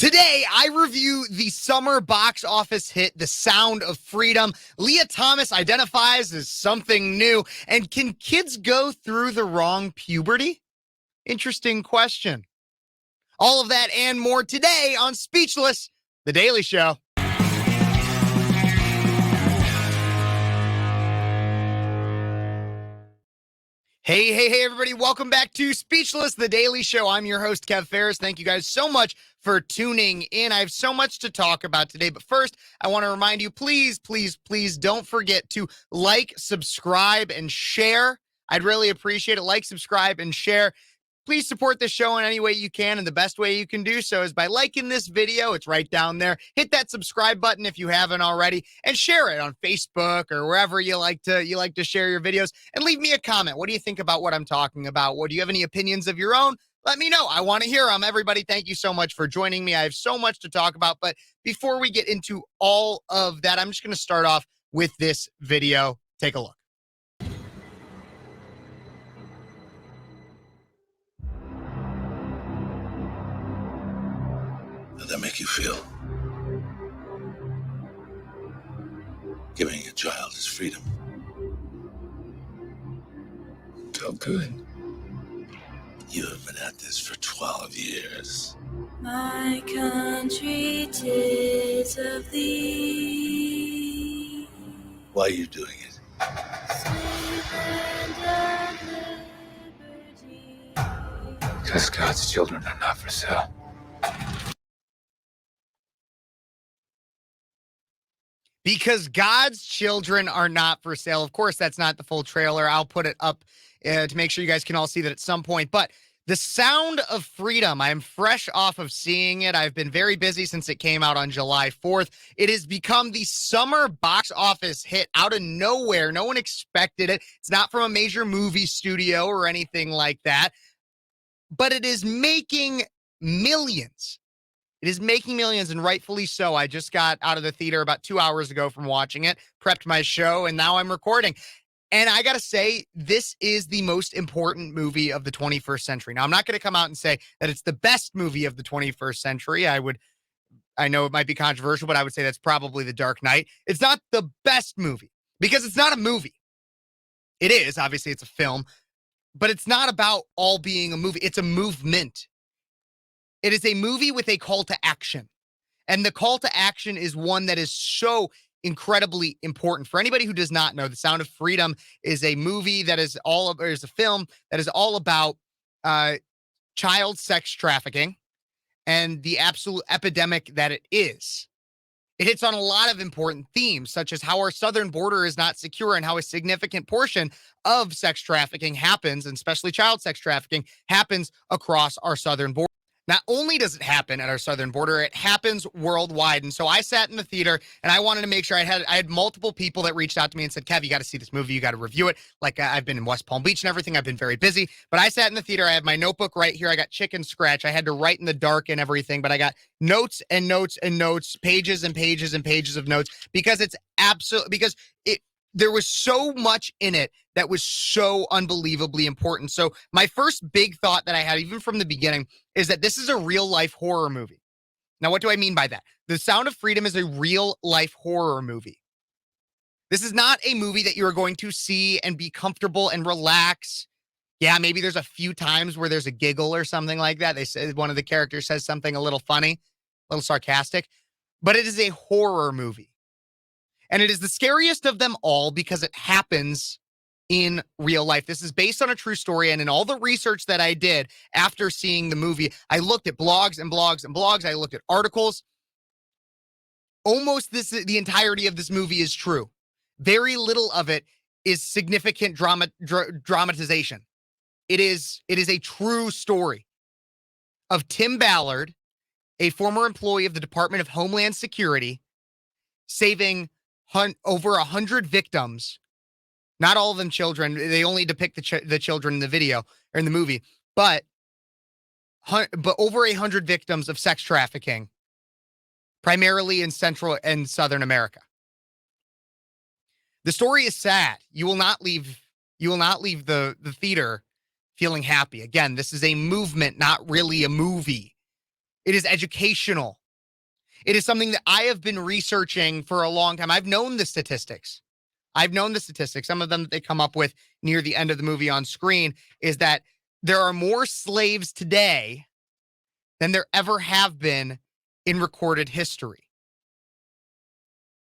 Today, I review the summer box office hit, The Sound of Freedom. Lia Thomas identifies as something new. And can kids go through the wrong puberty? Interesting question. All of that and more today on Speechless, The Daily Show. Hey, everybody. Welcome back to Speechless, The Daily Show. I'm your host, Phares. Thank you guys so much for tuning in. I have so much to talk about today. But first, I want to remind you, please don't forget to like, subscribe, and share. I'd really appreciate it. Like, subscribe, and share. Please support this show in any way you can, and the best way you can do so is by liking this video. It's right down there. Hit that subscribe button if you haven't already, and share it on Facebook or wherever you like to share your videos. And leave me a comment. What do you think about what I'm talking about? Do you have any opinions of your own? Let me know. I want to hear them. Everybody, thank you so much for joining me. I have so much to talk about, but before we get into all of that, I'm just going to start off with this video. Take a look. How'd that make you feel? Giving a child his freedom. Felt good. You have been at this for 12 years. My country, 'tis of thee. Why are you doing it? Sweet land of liberty. Because God's children are not for sale. Because God's children are not for sale. Of course, that's not the full trailer. I'll put it up to make sure you guys can all see that at some point. But The Sound of Freedom, I am fresh off of seeing it. I've been very busy since it came out on July 4th. It has become the summer box office hit out of nowhere. No one expected it. It's not from a major movie studio or anything like that. But it is making millions. It is making millions, and rightfully so. I just got out of the theater about 2 hours ago from watching it, prepped my show, and now I'm recording. And I got to say, this is the most important movie of the 21st century. Now, I'm not going to come out and say that it's the best movie of the 21st century. I know it might be controversial, but I would say that's probably The Dark Knight. It's not the best movie because it's not a movie. It is, obviously, it's a film, but it's not about all being a movie. It's a movement. It is a movie with a call to action. And the call to action is one that is so incredibly important. For anybody who does not know, The Sound of Freedom is a movie that is is a film that is all about child sex trafficking and the absolute epidemic that it is. It hits on a lot of important themes, such as how our southern border is not secure and how a significant portion of sex trafficking happens, and especially child sex trafficking, happens across our southern border. Not only does it happen at our southern border, it happens worldwide. And so I sat in the theater and I wanted to make sure I had multiple people that reached out to me and said, Kev, you got to see this movie. You got to review it. Like I've been in West Palm Beach and everything. I've been very busy, but I sat in the theater. I had my notebook right here. I got chicken scratch. I had to write in the dark and everything, but I got notes and notes and notes, pages and pages and pages of notes because there was so much in it that was so unbelievably important. So my first big thought that I had, even from the beginning, is that this is a real-life horror movie. Now, what do I mean by that? The Sound of Freedom is a real-life horror movie. This is not a movie that you're going to see and be comfortable and relax. Yeah, maybe there's a few times where there's a giggle or something like that. They say one of the characters says something a little funny, a little sarcastic, but it is a horror movie. And it is the scariest of them all because it happens in real life. This is based on a true story. And in all the research that I did after seeing the movie, I looked at blogs and blogs and blogs. I looked at articles. Almost the entirety of this movie is true. Very little of it is significant dramatization. It is a true story of Tim Ballard, a former employee of the Department of Homeland Security, saving over 100 victims. Not all of them children. They only depict the children in the video or in the movie, but over 100 victims of sex trafficking, primarily in Central and Southern America. The story is sad. You will not leave the theater feeling happy. Again, this is a movement, not really a movie. It is educational. It is something that I have been researching for a long time. I've known the statistics. Some of them that they come up with near the end of the movie on screen is that there are more slaves today than there ever have been in recorded history.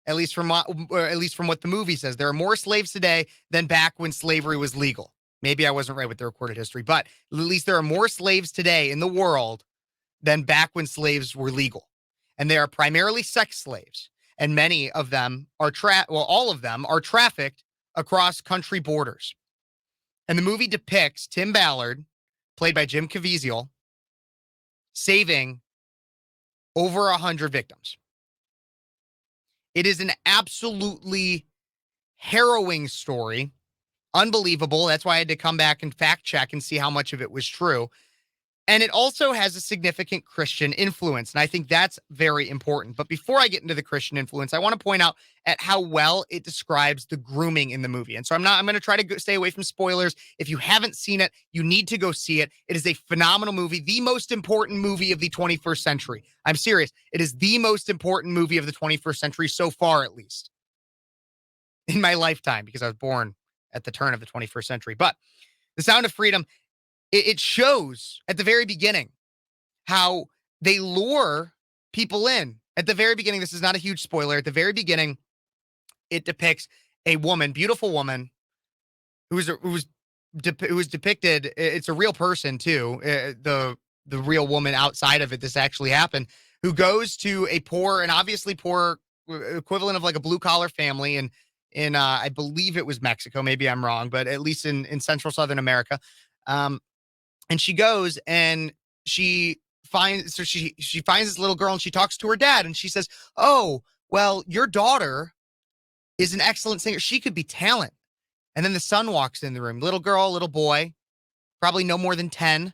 At least from what the movie says, there are more slaves today than back when slavery was legal. Maybe I wasn't right with the recorded history, but at least there are more slaves today in the world than back when slaves were legal. And they are primarily sex slaves. And many of them are all of them are trafficked across country borders. And the movie depicts Tim Ballard, played by Jim Caviezel, saving over 100 victims. It is an absolutely harrowing story. Unbelievable. That's why I had to come back and fact check and see how much of it was true. And it also has a significant Christian influence. And I think that's very important. But before I get into the Christian influence, I want to point out at how well it describes the grooming in the movie. And so I'm going to try to stay away from spoilers. If you haven't seen it, you need to go see it. It is a phenomenal movie, the most important movie of the 21st century. I'm serious. It is the most important movie of the 21st century so far, at least in my lifetime, because I was born at the turn of the 21st century. But The Sound of Freedom, it shows at the very beginning how they lure people in. At the very beginning, this is not a huge spoiler. At the very beginning, it depicts a woman, beautiful woman, who was depicted. It's a real person too. The real woman outside of it, this actually happened, who goes to a poor and obviously poor equivalent of like a blue collar family in I believe it was Mexico. Maybe I'm wrong, but at least in Central Southern America. And she goes and she finds this little girl and she talks to her dad and she says, "Oh, well, your daughter is an excellent singer. She could be talent." And then the son walks in the room, little girl, little boy, probably no more than 10.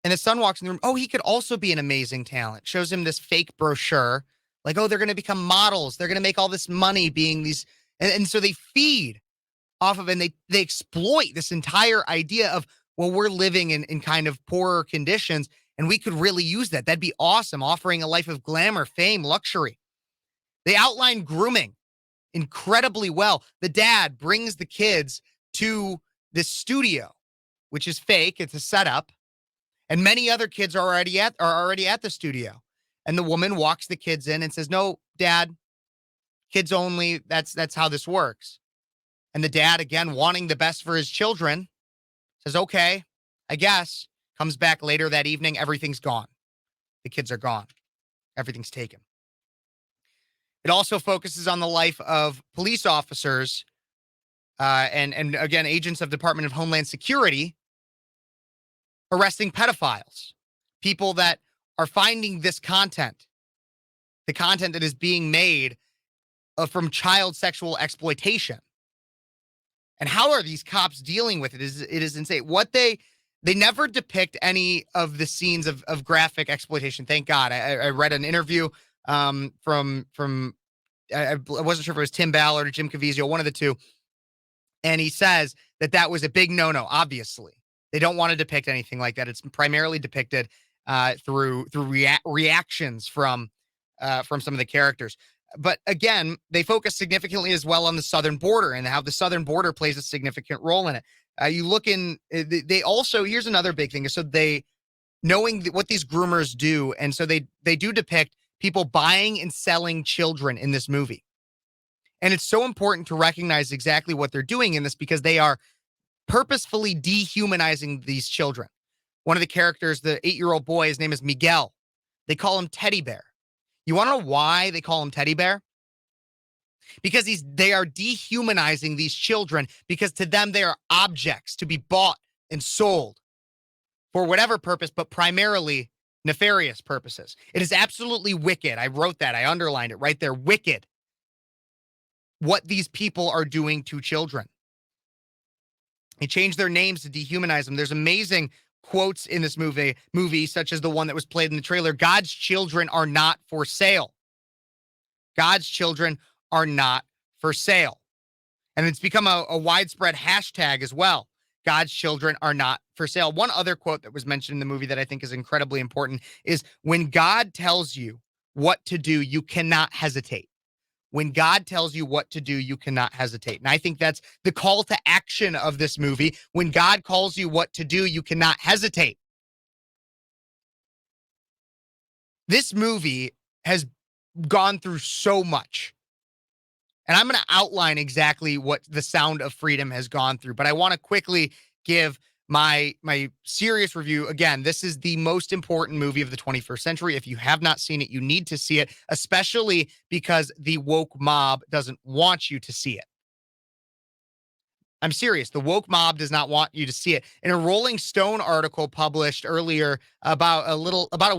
And the son walks in the room. "Oh, he could also be an amazing talent." Shows him this fake brochure. Like, "Oh, they're going to become models. They're going to make all this money being these." And so they feed off of, and they exploit this entire idea of, well, we're living in kind of poorer conditions and we could really use that. That'd be awesome. Offering a life of glamour, fame, luxury. They outline grooming incredibly well. The dad brings the kids to this studio, which is fake. It's a setup. And many other kids are already at the studio. And the woman walks the kids in and says, "No, Dad, kids only. That's how this works." And the dad, again, wanting the best for his children, says, "Okay, I guess." Comes back later that evening. Everything's gone. The kids are gone. Everything's taken. It also focuses on the life of police officers and again, agents of Department of Homeland Security arresting pedophiles, people that are finding this content, the content that is being made from child sexual exploitation. And how are these cops dealing with it? It is insane. What they never depict any of the scenes of graphic exploitation. Thank God. I read an interview from I wasn't sure if it was Tim Ballard or Jim Caviezel, one of the two. And he says that was a big no-no, obviously. They don't want to depict anything like that. It's primarily depicted through reactions from some of the characters. But again, they focus significantly as well on the southern border and how the southern border plays a significant role in it. You look in, they also, here's another big thing. So knowing what these groomers do, and so they do depict people buying and selling children in this movie. And it's so important to recognize exactly what they're doing in this, because they are purposefully dehumanizing these children. One of the characters, the 8-year-old boy, his name is Miguel. They call him Teddy Bear. You want to know why they call him Teddy Bear? Because they are dehumanizing these children, because to them they are objects to be bought and sold for whatever purpose, but primarily nefarious purposes. It is absolutely wicked. I wrote that. I underlined it right there. Wicked. What these people are doing to children. They change their names to dehumanize them. There's amazing quotes in this movie, such as the one that was played in the trailer. "God's children are not for sale." God's children are not for sale. And it's become a widespread hashtag as well. God's children are not for sale. One other quote that was mentioned in the movie that I think is incredibly important is, when God tells you what to do, you cannot hesitate. When God tells you what to do, you cannot hesitate. And I think that's the call to action of this movie. When God calls you what to do, you cannot hesitate. This movie has gone through so much. And I'm going to outline exactly what The Sound of Freedom has gone through. But I want to quickly give my serious review. Again, this is the most important movie of the 21st century. If you have not seen it, you need to see it, especially because the woke mob doesn't want you to see it. I'm serious. The woke mob does not want you to see it. In a Rolling Stone article published earlier, about a little over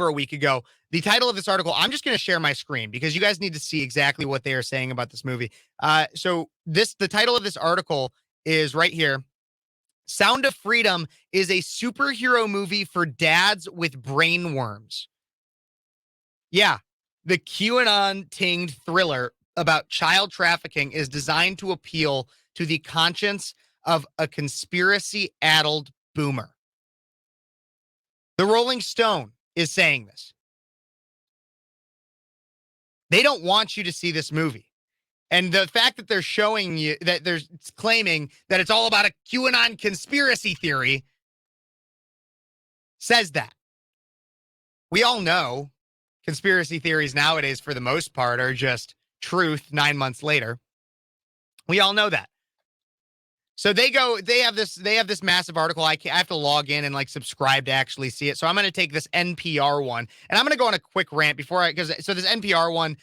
a week ago, the title of this article, I'm just going to share my screen because you guys need to see exactly what they are saying about this movie. The title of this article is right here. Sound of Freedom is a superhero movie for dads with brain worms. Yeah, the QAnon-tinged thriller about child trafficking is designed to appeal to the conscience of a conspiracy-addled boomer. The Rolling Stone is saying this. They don't want you to see this movie. And the fact that they're showing you that they're claiming that it's all about a QAnon conspiracy theory says that. We all know conspiracy theories nowadays, for the most part, are just truth 9 months later. We all know that. So they have this massive article. I have to log in and subscribe to actually see it. So I'm going to take this NPR one and I'm going to go on a quick rant this NPR one,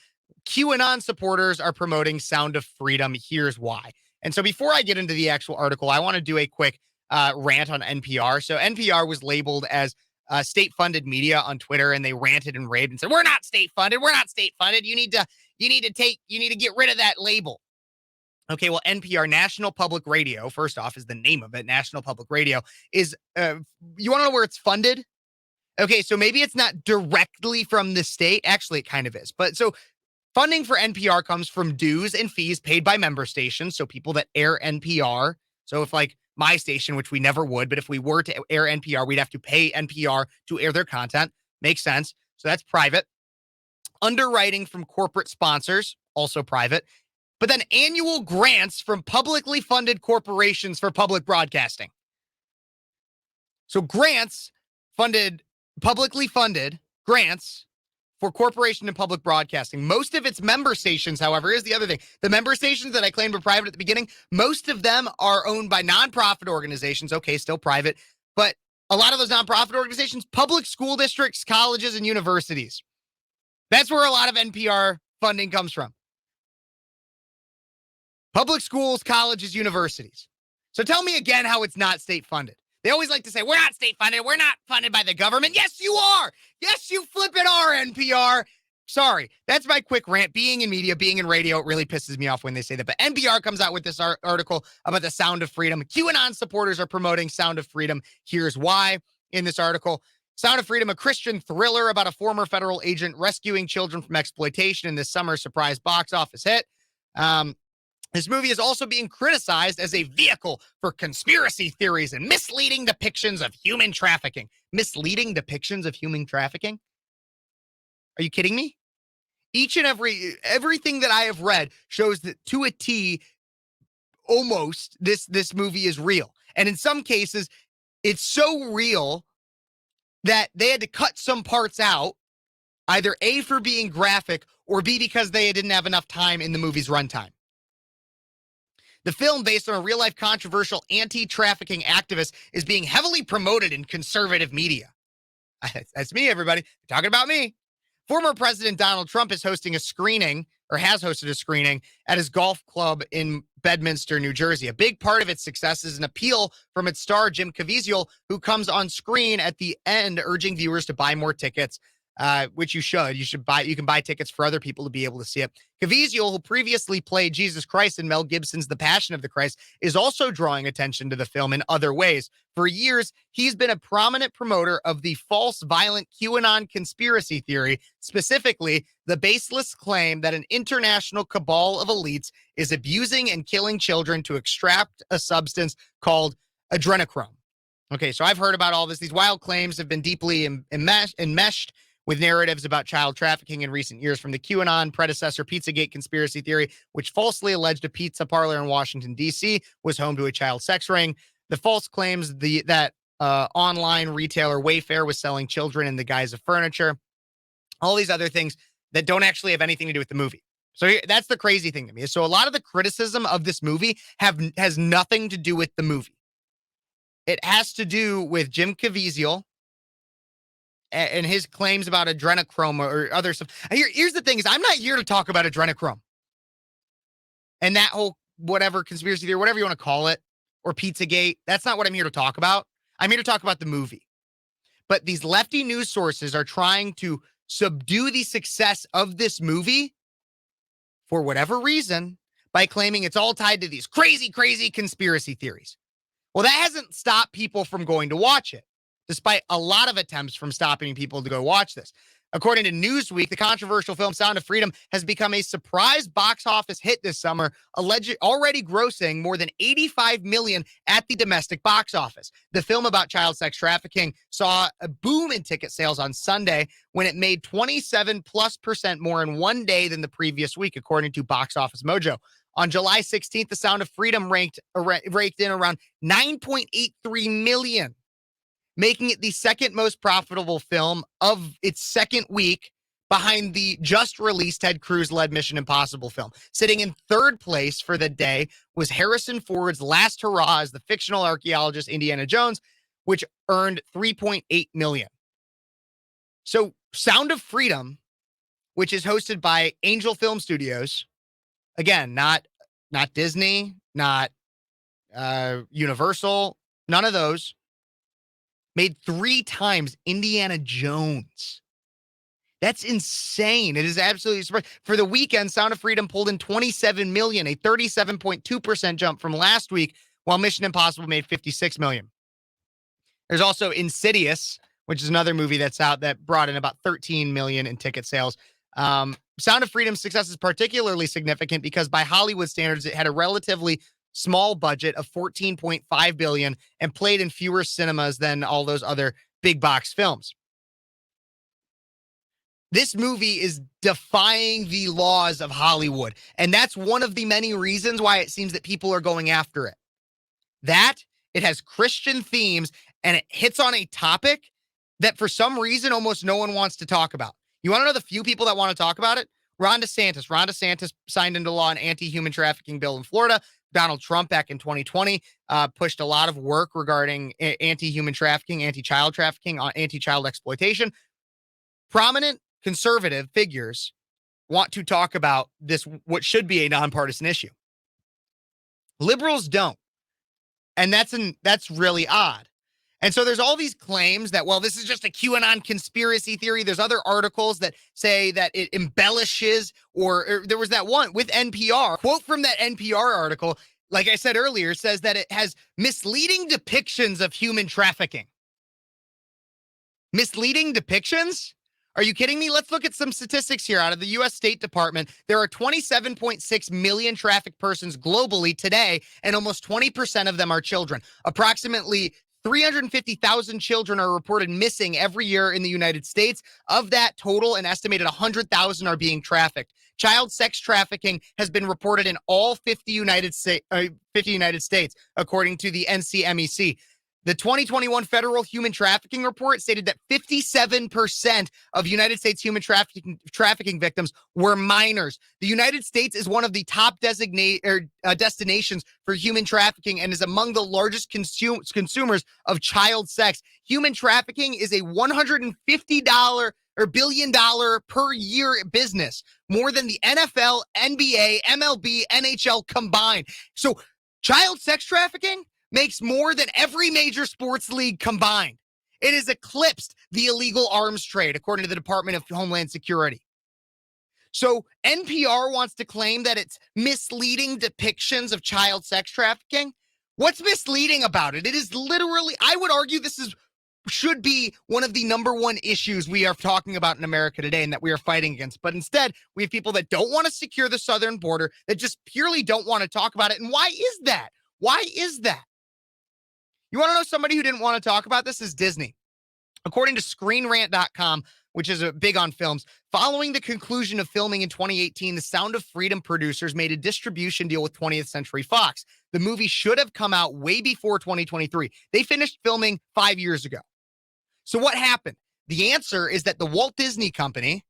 QAnon supporters are promoting Sound of Freedom. Here's why. And so before I get into the actual article, I want to do a quick rant on NPR. So NPR was labeled as state-funded media on Twitter, and they ranted and raved and said, "We're not state-funded. We're not state-funded. You need to get rid of that label." Okay, well, NPR, National Public Radio, first off, is the name of it. National Public Radio is, you want to know where it's funded? Okay, so maybe it's not directly from the state. Actually, it kind of is. But so funding for NPR comes from dues and fees paid by member stations. So people that air NPR. So if my station, which we never would, but if we were to air NPR, we'd have to pay NPR to air their content. Makes sense. So that's private. Underwriting from corporate sponsors, also private. But then annual grants from publicly funded corporations for public broadcasting. So publicly funded grants for corporation and public broadcasting. Most of its member stations, however, is the other thing. The member stations that I claimed were private at the beginning, most of them are owned by nonprofit organizations. Okay, still private. But a lot of those nonprofit organizations, public school districts, colleges, and universities. That's where a lot of NPR funding comes from. Public schools, colleges, universities. So tell me again how it's not state funded. They always like to say, we're not state funded. We're not funded by the government. Yes, you are. Yes, you flipping are, NPR. Sorry. That's my quick rant. Being in media, being in radio, it really pisses me off when they say that. But NPR comes out with this article about the Sound of Freedom. QAnon supporters are promoting Sound of Freedom. Here's why in this article. Sound of Freedom, a Christian thriller about a former federal agent rescuing children from exploitation in this summer's surprise box office hit. This movie is also being criticized as a vehicle for conspiracy theories and misleading depictions of human trafficking. Misleading depictions of human trafficking? Are you kidding me? Each and everything that I have read shows that to a T, almost this movie is real. And in some cases, it's so real that they had to cut some parts out, either A, for being graphic, or B, because they didn't have enough time in the movie's runtime. The film, based on a real-life controversial anti-trafficking activist, is being heavily promoted in conservative media. That's me, everybody. They're talking about me. Former President Donald Trump is hosting a screening, or has hosted a screening, at his golf club in Bedminster, New Jersey. A big part of its success is an appeal from its star, Jim Caviezel, who comes on screen at the end, urging viewers to buy more tickets, which you should. You can buy tickets for other people to be able to see it. Caviezel, who previously played Jesus Christ in Mel Gibson's The Passion of the Christ, is also drawing attention to the film in other ways. For years, he's been a prominent promoter of the false, violent QAnon conspiracy theory, specifically the baseless claim that an international cabal of elites is abusing and killing children to extract a substance called adrenochrome. Okay, so I've heard about all this. These wild claims have been deeply enmeshed with narratives about child trafficking in recent years, from the QAnon predecessor Pizzagate conspiracy theory, which falsely alleged a pizza parlor in Washington, D.C. was home to a child sex ring. The false claims that online retailer Wayfair was selling children in the guise of furniture. All these other things that don't actually have anything to do with the movie. So that's the crazy thing to me. So a lot of the criticism of this movie has nothing to do with the movie. It has to do with Jim Caviezel and his claims about adrenochrome or other stuff. Here's the thing: is I'm not here to talk about adrenochrome and that whole whatever conspiracy theory, whatever you want to call it, or Pizzagate. That's not what I'm here to talk about. I'm here to talk about the movie. But these lefty news sources are trying to subdue the success of this movie for whatever reason by claiming it's all tied to these crazy, crazy conspiracy theories. Well, that hasn't stopped people from going to watch it, despite a lot of attempts from stopping people to go watch this. According to Newsweek, the controversial film Sound of Freedom has become a surprise box office hit this summer, already grossing more than $85 million at the domestic box office. The film about child sex trafficking saw a boom in ticket sales on Sunday when it made 27+% more in one day than the previous week, according to Box Office Mojo. On July 16th, The Sound of Freedom raked in around $9.83 million, making it the second most profitable film of its second week, behind the just released Ted Cruz-led Mission Impossible film. Sitting in third place for the day was Harrison Ford's last hurrah as the fictional archaeologist Indiana Jones, which earned $3.8 million. So Sound of Freedom, which is hosted by Angel Film Studios, again, not Disney, not Universal, none of those, made 3 times Indiana Jones. That's insane. It is absolutely surprising. For the weekend, Sound of Freedom pulled in $27 million, a 37.2% jump from last week, while Mission Impossible made $56 million. There's also Insidious, which is another movie that's out that brought in about $13 million in ticket sales. Sound of Freedom's success is particularly significant because by Hollywood standards, it had a relatively small budget of $14.5 billion and played in fewer cinemas than all those other big box films. This movie is defying the laws of Hollywood, and that's one of the many reasons why it seems that people are going after it. That, it has Christian themes, and it hits on a topic that for some reason almost no one wants to talk about. You want to know the few people that want to talk about it? Ron DeSantis. Ron DeSantis signed into law an anti-human trafficking bill in Florida. Donald Trump back in 2020 pushed a lot of work regarding anti-human trafficking, anti-child trafficking, anti-child exploitation. Prominent conservative figures want to talk about this, what should be a nonpartisan issue. Liberals don't. And that's really odd. And so there's all these claims that, well, this is just a QAnon conspiracy theory. There's other articles that say that it embellishes, or there was that one with NPR. Quote from that NPR article, like I said earlier, says that it has misleading depictions of human trafficking. Misleading depictions? Are you kidding me? Let's look at some statistics here out of the U.S. State Department. There are 27.6 million trafficked persons globally today, and almost 20% of them are children. Approximately 350,000 children are reported missing every year in the United States. Of that total, an estimated 100,000 are being trafficked. Child sex trafficking has been reported in all 50 United States, according to the NCMEC. The 2021 Federal Human Trafficking Report stated that 57% of United States human trafficking victims were minors. The United States is one of the top destinations for human trafficking and is among the largest consumers of child sex. Human trafficking is a $150 billion per year business, more than the NFL, NBA, MLB, NHL combined. So child sex trafficking makes more than every major sports league combined. It has eclipsed the illegal arms trade, according to the Department of Homeland Security. So NPR wants to claim that it's misleading depictions of child sex trafficking. What's misleading about it? It is literally, I would argue this should be one of the number one issues we are talking about in America today and that we are fighting against. But instead, we have people that don't want to secure the southern border, that just purely don't want to talk about it. And why is that? Why is that? You want to know somebody who didn't want to talk about this? Is Disney. According to ScreenRant.com, which is big on films, following the conclusion of filming in 2018, the Sound of Freedom producers made a distribution deal with 20th Century Fox. The movie should have come out way before 2023. They finished filming 5 years ago. So what happened? The answer is that the Walt Disney Company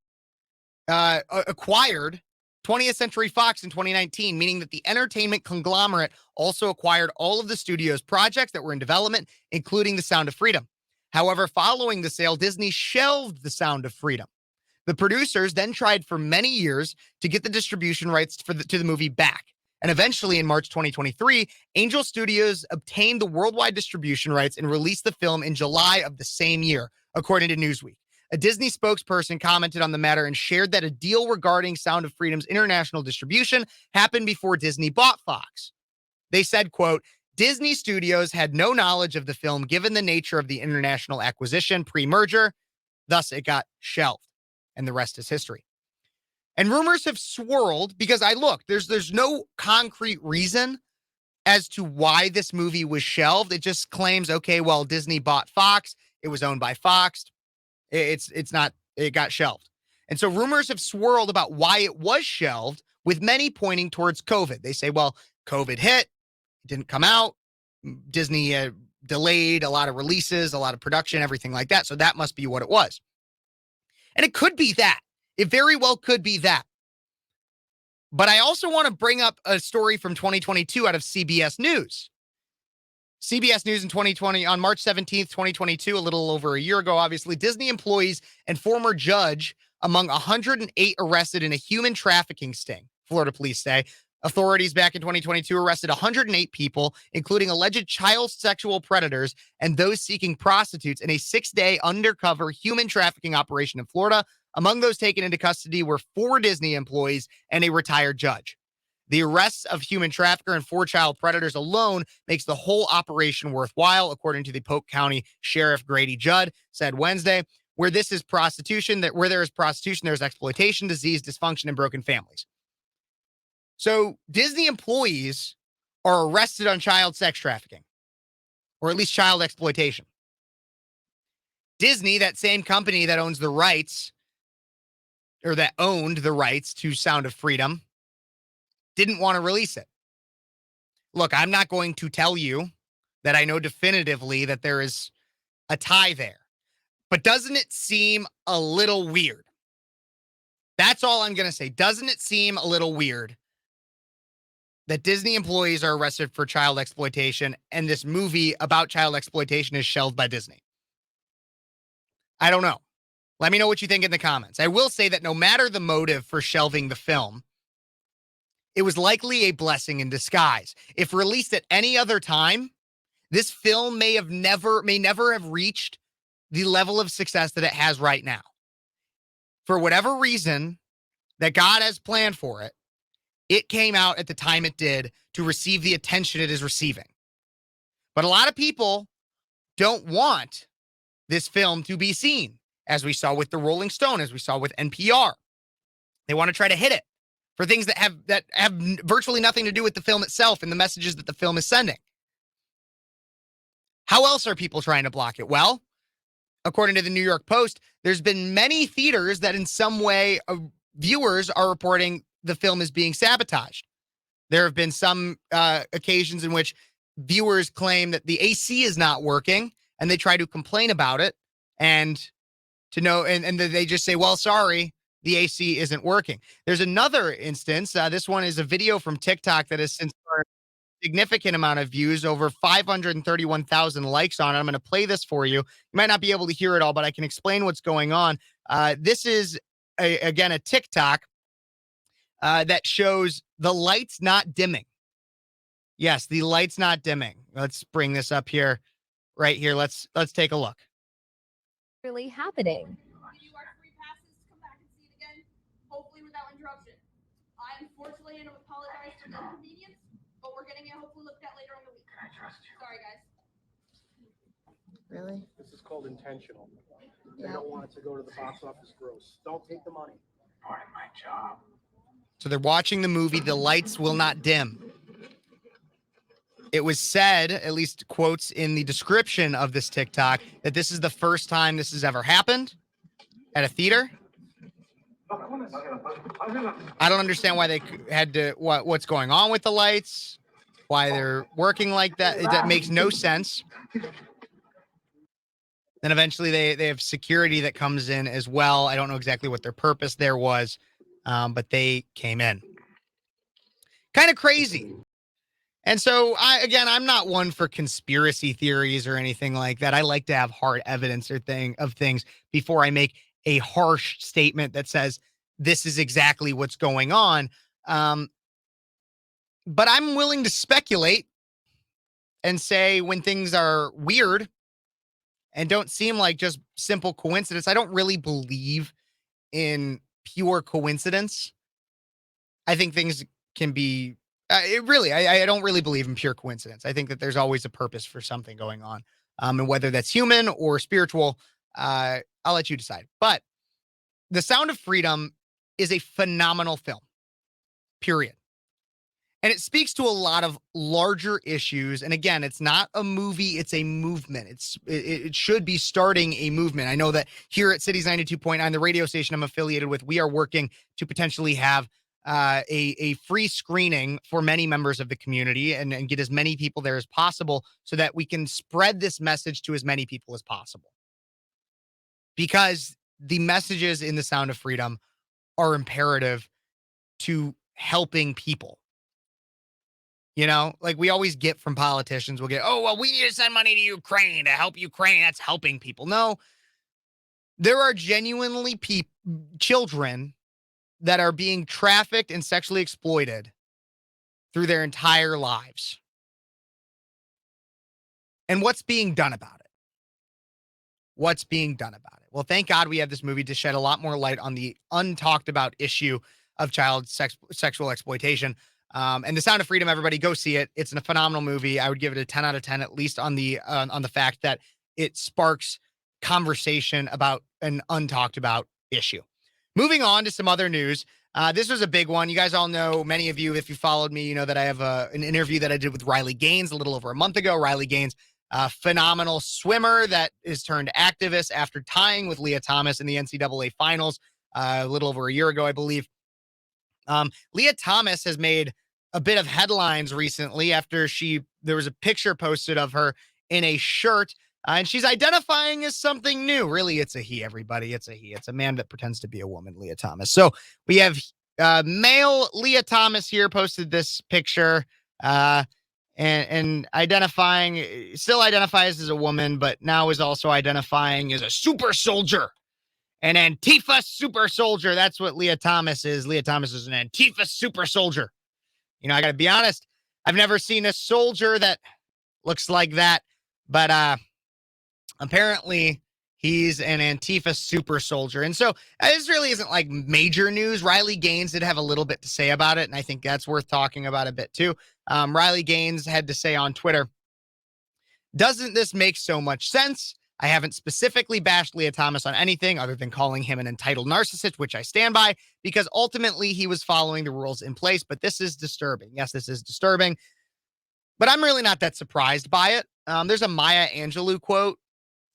acquired 20th Century Fox in 2019, meaning that the entertainment conglomerate also acquired all of the studio's projects that were in development, including The Sound of Freedom. However, following the sale, Disney shelved The Sound of Freedom. The producers then tried for many years to get the distribution rights to the movie back. And eventually, in March 2023, Angel Studios obtained the worldwide distribution rights and released the film in July of the same year, according to Newsweek. A Disney spokesperson commented on the matter and shared that a deal regarding Sound of Freedom's international distribution happened before Disney bought Fox. They said, quote, Disney Studios had no knowledge of the film given the nature of the international acquisition pre-merger. Thus, it got shelved. And the rest is history. And rumors have swirled because there's no concrete reason as to why this movie was shelved. It just claims, okay, well, Disney bought Fox. It was owned by Fox. It got shelved. And so rumors have swirled about why it was shelved, with many pointing towards COVID. They say, well, COVID hit, it didn't come out. Disney delayed a lot of releases, a lot of production, everything like that. So that must be what it was. And it could be that. It very well could be that. But I also want to bring up a story from 2022 out of CBS News. CBS News in 2020, on March 17th, 2022, a little over a year ago, obviously, Disney employees and former judge among 108 arrested in a human trafficking sting, Florida police say. Authorities back in 2022 arrested 108 people, including alleged child sexual predators and those seeking prostitutes in a 6-day undercover human trafficking operation in Florida. Among those taken into custody were 4 Disney employees and a retired judge. The arrests of human trafficker and 4 child predators alone makes the whole operation worthwhile, according to the Polk County Sheriff Grady Judd said Wednesday. Where there is prostitution, there's exploitation, disease, dysfunction, and broken families. So Disney employees are arrested on child sex trafficking, or at least child exploitation. Disney, that same company that owns the rights, or that owned the rights to Sound of Freedom, didn't want to release it. Look, I'm not going to tell you that I know definitively that there is a tie there. But doesn't it seem a little weird? That's all I'm going to say. Doesn't it seem a little weird that Disney employees are arrested for child exploitation and this movie about child exploitation is shelved by Disney? I don't know. Let me know what you think in the comments. I will say that no matter the motive for shelving the film, it was likely a blessing in disguise. If released at any other time, this film may never have reached the level of success that it has right now. For whatever reason that God has planned for it, it came out at the time it did to receive the attention it is receiving. But a lot of people don't want this film to be seen, as we saw with the Rolling Stone, as we saw with NPR. They want to try to hit it for things that have virtually nothing to do with the film itself and the messages that the film is sending. How else are people trying to block it? Well, according to the New York Post, there's been many theaters that in some way viewers are reporting the film is being sabotaged. There have been some occasions in which viewers claim that the AC is not working and they try to complain about it and they just say, well, sorry, the AC isn't working. There's another instance. This one is a video from TikTok that has since earned a significant amount of views, over 531,000 likes on it. I'm going to play this for you. You might not be able to hear it all, but I can explain what's going on. This is, again, a TikTok that shows the lights not dimming. Yes, the lights not dimming. Let's bring this up here, right here. Let's take a look. Really happening. Give you our free passes to come back and see it again, hopefully without interruption. I unfortunately apologize for the inconvenience, but we're getting it hopefully looked at later in the week. Can I trust you? Sorry, guys. Really? This is called intentional. They Yeah. don't want it to go to the box office gross. Don't take the money. Part of my job. So they're watching the movie. The lights will not dim. it was said, at least quotes in the description of this TikTok, that this is the first time this has ever happened at a theater. I don't understand why they had to, what's going on with the lights, why they're working like that. That makes no sense. Then eventually they have security that comes in as well. I don't know exactly what their purpose there was, but they came in. Kind of crazy. And so, I'm not one for conspiracy theories or anything like that. I like to have hard evidence of things before I make a harsh statement that says this is exactly what's going on. But I'm willing to speculate and say when things are weird and don't seem like just simple coincidence. I don't really believe in pure coincidence. I think things can be I don't really believe in pure coincidence. I think that there's always a purpose for something going on. And whether that's human or spiritual, I'll let you decide. But The Sound of Freedom is a phenomenal film, period. And it speaks to a lot of larger issues. And again, it's not a movie, it's a movement. It should be starting a movement. I know that here at Cities 92.9, the radio station I'm affiliated with, we are working to potentially have a free screening for many members of the community and get as many people there as possible so that we can spread this message to as many people as possible. Because the messages in The Sound of Freedom are imperative to helping people. You know, like we always get from politicians, we'll get, oh, well, we need to send money to Ukraine to help Ukraine. That's helping people. No, there are genuinely children that are being trafficked and sexually exploited through their entire lives. And what's being done about it? What's being done about it? Well, thank God we have this movie to shed a lot more light on the untalked about issue of child sexual exploitation. And The Sound of Freedom, everybody go see it. It's a phenomenal movie. I would give it a 10 out of 10, at least on the fact that it sparks conversation about an untalked about issue. Moving on to some other news. This was a big one. You guys all know, many of you, if you followed me, you know that I have an interview that I did with Riley Gaines a little over a month ago. Riley Gaines, a phenomenal swimmer that is turned activist after tying with Lia Thomas in the NCAA finals a little over a year ago, I believe. Lia Thomas has made a bit of headlines recently after there was a picture posted of her in a shirt and she's identifying as something new. Really, it's a he, everybody. It's a he. It's a man that pretends to be a woman, Lia Thomas. So we have male Lia Thomas here posted this picture and still identifies as a woman, but now is also identifying as a super soldier. An Antifa super soldier. That's what Lia Thomas is. Lia Thomas is an Antifa super soldier. You know, I got to be honest. I've never seen a soldier that looks like that, but apparently he's an Antifa super soldier. And so this really isn't like major news. Riley Gaines did have a little bit to say about it, and I think that's worth talking about a bit too. Riley Gaines had to say on Twitter, "Doesn't this make so much sense? I haven't specifically bashed Lia Thomas on anything other than calling him an entitled narcissist, which I stand by, because ultimately he was following the rules in place. But this is disturbing. Yes, this is disturbing. But I'm really not that surprised by it. There's a Maya Angelou quote.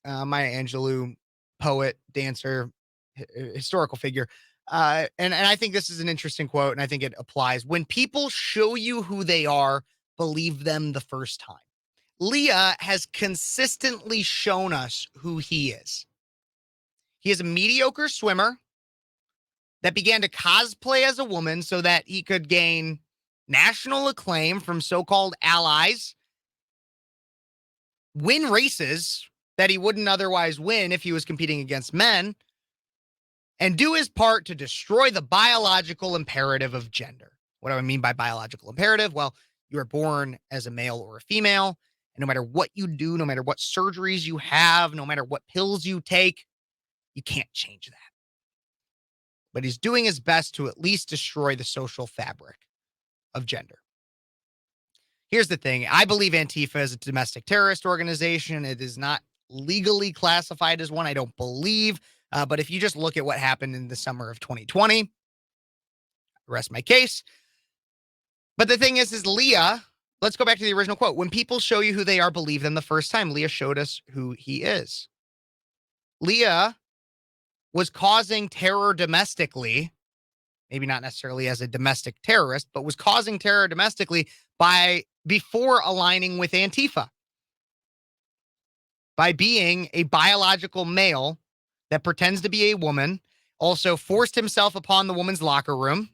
Maya Angelou, poet, dancer, historical figure. And I think this is an interesting quote, and I think it applies. When people show you who they are, believe them the first time. Lia has consistently shown us who he is. He is a mediocre swimmer that began to cosplay as a woman so that he could gain national acclaim from so-called allies, win races that he wouldn't otherwise win if he was competing against men, and do his part to destroy the biological imperative of gender. What do I mean by biological imperative? Well, you are born as a male or a female. No matter what you do, no matter what surgeries you have, no matter what pills you take, you can't change that. But he's doing his best to at least destroy the social fabric of gender. Here's the thing. I believe Antifa is a domestic terrorist organization. It is not legally classified as one, I don't believe. But if you just look at what happened in the summer of 2020, rest my case. But the thing is Lia let's go back to the original quote. When people show you who they are, believe them the first time. Lia showed us who he is. Lia was causing terror domestically, maybe not necessarily as a domestic terrorist, but was causing terror domestically before aligning with Antifa, by being a biological male that pretends to be a woman, also forced himself upon the woman's locker room,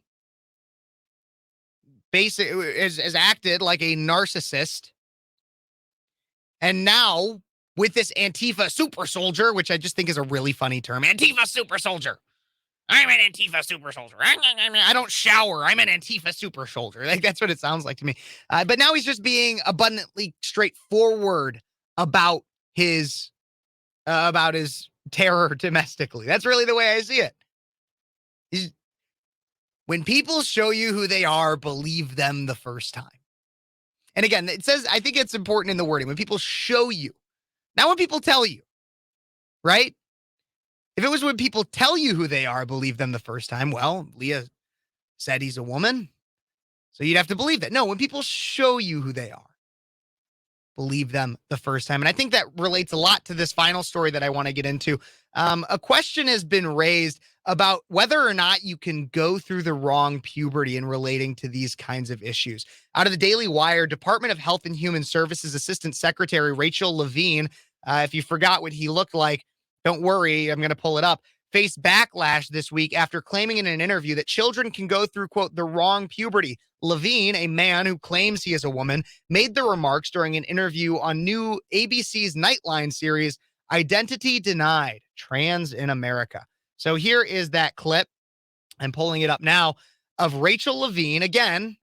basically has acted like a narcissist. And now with this Antifa super soldier, which I just think is a really funny term, Antifa super soldier. I'm an Antifa super soldier. I don't shower. I'm an Antifa super soldier. Like, that's what it sounds like to me. But now he's just being abundantly straightforward about his terror domestically. That's really the way I see it. When people show you who they are, believe them the first time. And again, it says, I think it's important in the wording, when people show you, not when people tell you, right? If it was when people tell you who they are, believe them the first time, well, Lia said he's a woman, so you'd have to believe that. No, when people show you who they are, believe them the first time. And I think that relates a lot to this final story that I want to get into. A question has been raised about whether or not you can go through the wrong puberty in relating to these kinds of issues. Out of the Daily Wire, Department of Health and Human Services Assistant Secretary Rachel Levine, if you forgot what he looked like, don't worry, I'm going to pull it up, faced backlash this week after claiming in an interview that children can go through, quote, the wrong puberty. Levine, a man who claims he is a woman, made the remarks during an interview on new ABC's Nightline series, Identity Denied, Trans in America. So here is that clip. I'm pulling it up now of Rachel Levine, again,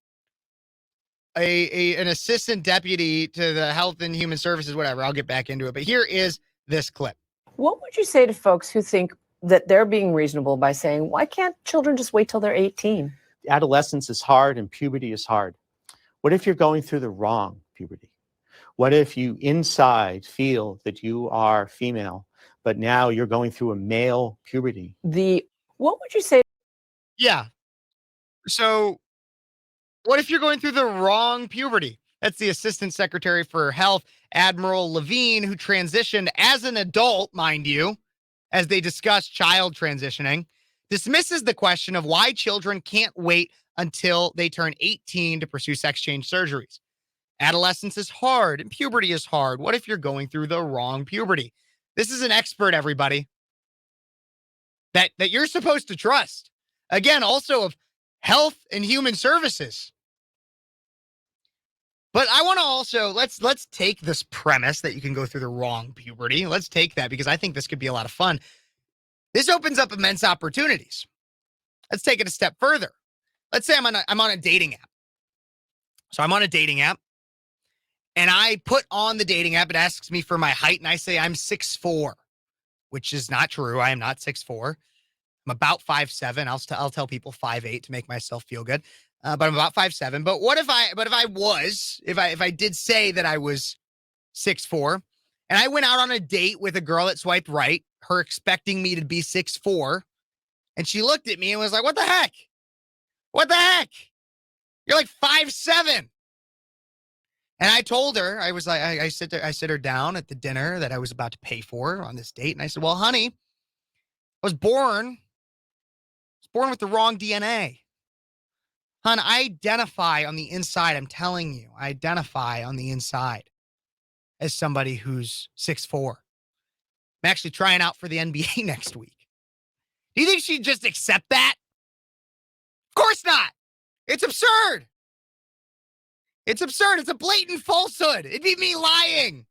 an assistant deputy to the Health and Human Services, whatever. I'll get back into it. But here is this clip. What would you say to folks who think that they're being reasonable by saying, why can't children just wait till they're 18? Adolescence is hard and puberty is hard. What if you're going through the wrong puberty? What if you inside feel that you are female, but now you're going through a male puberty? What would you say? Yeah. So what if you're going through the wrong puberty? That's the Assistant Secretary for Health, Admiral Levine, who transitioned as an adult, mind you, as they discuss child transitioning, dismisses the question of why children can't wait until they turn 18 to pursue sex change surgeries. Adolescence is hard and puberty is hard. What if you're going through the wrong puberty? This is an expert, everybody, that you're supposed to trust. Again, also of Health and Human Services. But I want to also, let's take this premise that you can go through the wrong puberty. Let's take that because I think this could be a lot of fun. This opens up immense opportunities. Let's take it a step further. Let's say I'm on a dating app. So I'm on a dating app and I put on the dating app, it asks me for my height and I say I'm 6'4", which is not true. I am not 6'4". I'm about 5'7". I'll tell people 5'8" to make myself feel good. But I'm about 5'7". But if I did say that I was 6'4", and I went out on a date with a girl that swiped right, her expecting me to be 6'4", and she looked at me and was like, "What the heck? What the heck? You're like 5'7". And I told her, I was like, I sit her down at the dinner that I was about to pay for on this date, and I said, "Well, honey, I was born with the wrong DNA. Hon, I identify on the inside. I'm telling you, I identify on the inside as somebody who's 6'4". I'm actually trying out for the NBA next week." Do you think she'd just accept that? Of course not. It's absurd. It's absurd. It's a blatant falsehood. It'd be me lying.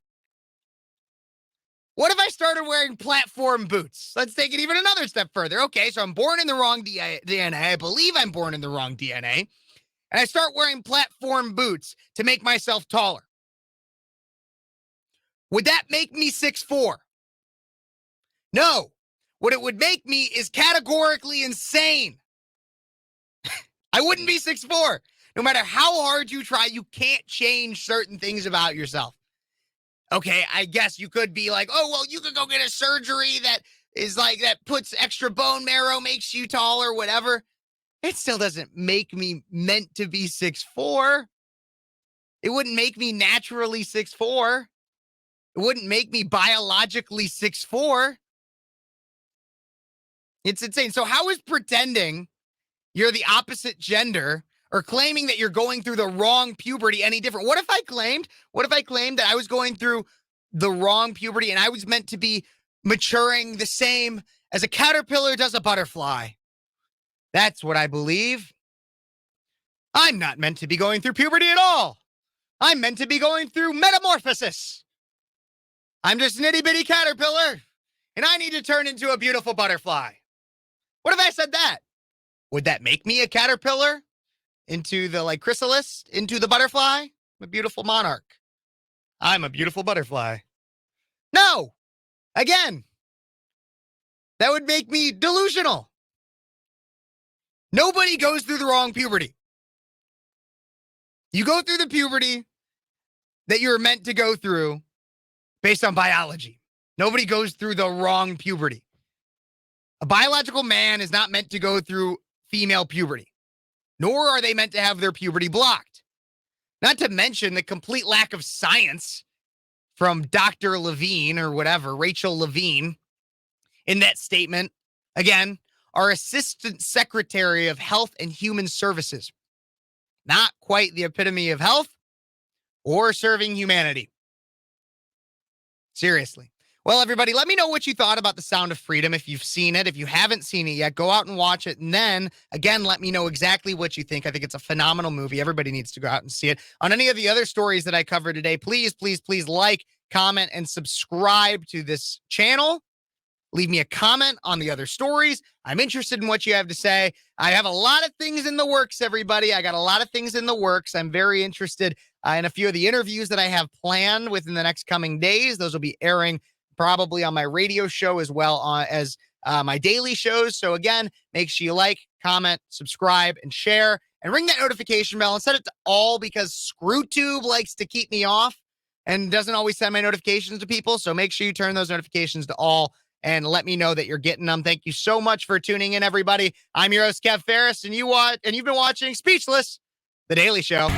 What if I started wearing platform boots? Let's take it even another step further. Okay, so I'm born in the wrong DNA. I believe I'm born in the wrong DNA. And I start wearing platform boots to make myself taller. Would that make me 6'4"? No. What it would make me is categorically insane. I wouldn't be 6'4". No matter how hard you try, you can't change certain things about yourself. Okay, I guess you could be like, "Oh, well, you could go get a surgery that puts extra bone marrow, makes you taller, whatever." It still doesn't make me meant to be 6'4". It wouldn't make me naturally 6'4". It wouldn't make me biologically 6'4". It's insane. So how is pretending you're the opposite gender or claiming that you're going through the wrong puberty any different? What if I claimed that I was going through the wrong puberty and I was meant to be maturing the same as a caterpillar does a butterfly? That's what I believe. I'm not meant to be going through puberty at all. I'm meant to be going through metamorphosis. I'm just an itty bitty caterpillar and I need to turn into a beautiful butterfly. What if I said that? Would that make me a caterpillar into the chrysalis, into the butterfly? I'm a beautiful monarch. I'm a beautiful butterfly. No, again, that would make me delusional. Nobody goes through the wrong puberty. You go through the puberty that you're meant to go through based on biology. Nobody goes through the wrong puberty. A biological man is not meant to go through female puberty, nor are they meant to have their puberty blocked. Not to mention the complete lack of science from Dr. Levine or whatever, Rachel Levine, in that statement. Again, our Assistant Secretary of Health and Human Services. Not quite the epitome of health or serving humanity. Seriously. Well, everybody, let me know what you thought about The Sound of Freedom. If you've seen it, if you haven't seen it yet, go out and watch it. And then, again, let me know exactly what you think. I think it's a phenomenal movie. Everybody needs to go out and see it. On any of the other stories that I covered today, please, please, please like, comment, and subscribe to this channel. Leave me a comment on the other stories. I'm interested in what you have to say. I have a lot of things in the works, everybody. I got a lot of things in the works. I'm very interested in a few of the interviews that I have planned within the next coming days. Those will be airing probably on my radio show as well as my daily shows. So again, make sure you like, comment, subscribe, and share, and ring that notification bell and set it to all because ScrewTube likes to keep me off and doesn't always send my notifications to people. So make sure you turn those notifications to all and let me know that you're getting them. Thank you so much for tuning in, everybody. I'm your host, Kev Phares, and you've been watching Speechless, The Daily Show.